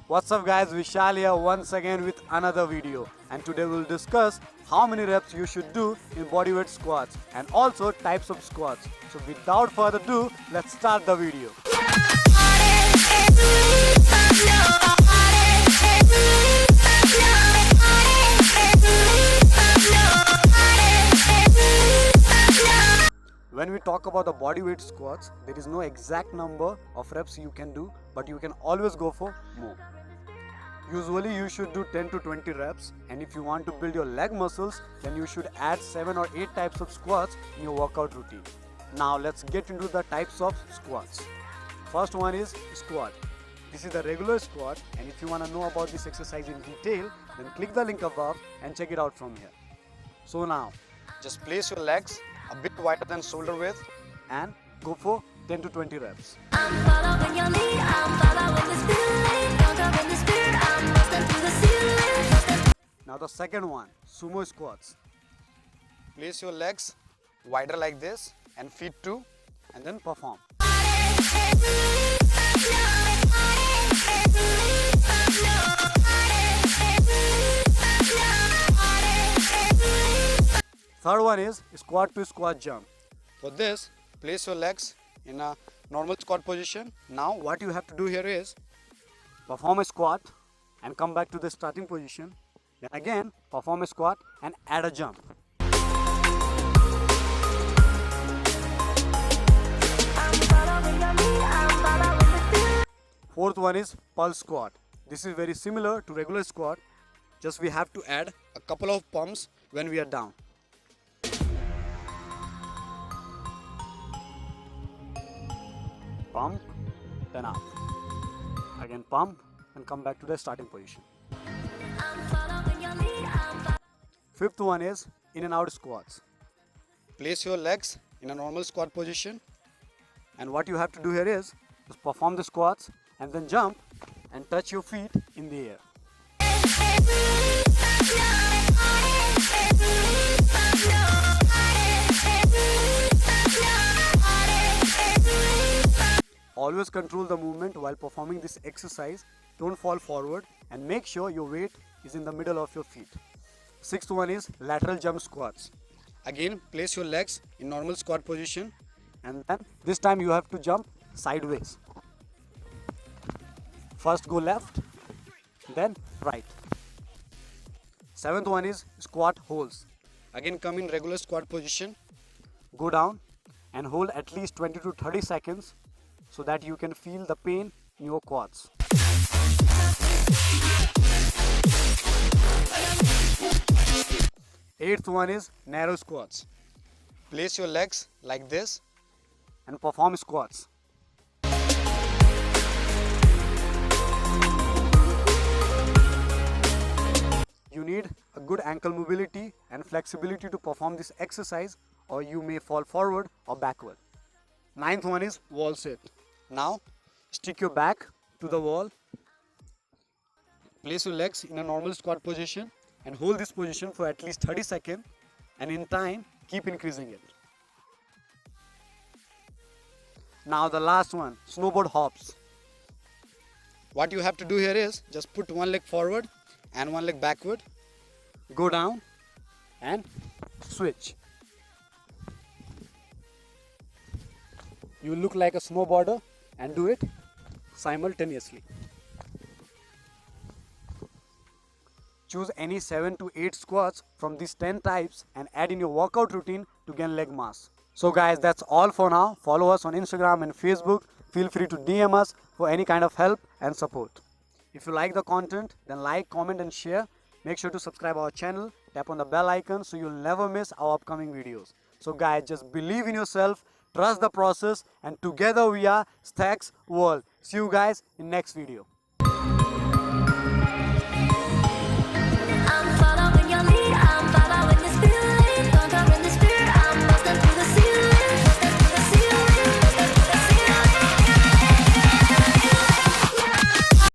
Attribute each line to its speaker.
Speaker 1: What's up guys, Vishal here once again with another video, and today we'll discuss how many reps you should do in bodyweight squats and also types of squats. So without further ado, let's start the video. When we talk about the bodyweight squats, there is no exact number of reps you can do, but you can always go for more. Usually you should do 10 to 20 reps, and if you want to build your leg muscles, then you should add 7 or 8 types of squats in your workout routine. Now let's get into the types of squats. First one is squat. This is the regular squat, and if you want to know about this exercise in detail, then click the link above and check it out from here. So now, just place your legs a bit wider than shoulder width and go for 10 to 20 reps. I'm following your lead, I'm following the spirit, don't go in the spirit, I'm busting through the ceiling. Now the second one, sumo squats. Place your legs wider like this and feet too, and then perform. Third one is squat to squat jump. For this, place your legs in a normal squat position. Now what you have to do here is perform a squat and come back to the starting position. Then again perform a squat and add a jump. Fourth one is pulse squat. This is very similar to regular squat, just we have to add a couple of pumps when we are down. Pump, then up. Again pump and come back to the starting position. Fifth one is in and out squats. Place your legs in a normal squat position, and what you have to do here is just perform the squats and then jump and touch your feet in the air. Always control the movement while performing this exercise. Don't fall forward and make sure your weight is in the middle of your feet. Sixth one is lateral jump squats. Again, place your legs in normal squat position, and then this time you have to jump sideways. First go left, then right. Seventh one is squat holds. Again, come in regular squat position, go down and hold at least 20 to 30 seconds so that you can feel the pain in your quads. Eighth one is narrow squats. Place your legs like this and perform squats. You need a good ankle mobility and flexibility to perform this exercise, or you may fall forward or backward. Ninth one is wall sit. Now stick your back to the wall, place your legs in a normal squat position and hold this position for at least 30 seconds, and in time keep increasing it. Now the last one, snowboard hops. What you have to do here is just put one leg forward and one leg backward, go down and switch. You look like a snowboarder and do it simultaneously. Choose any 7 to 8 squats from these 10 types and add in your workout routine to gain leg mass. So guys, that's all for now. Follow us on Instagram and Facebook. Feel free to DM us for any kind of help and support. If you like the content, then like, comment and share. Make sure to subscribe our channel. Tap on the bell icon so you'll never miss our upcoming videos. So guys, just believe in yourself, trust the process, and together we are Stacks World. See you guys in next video.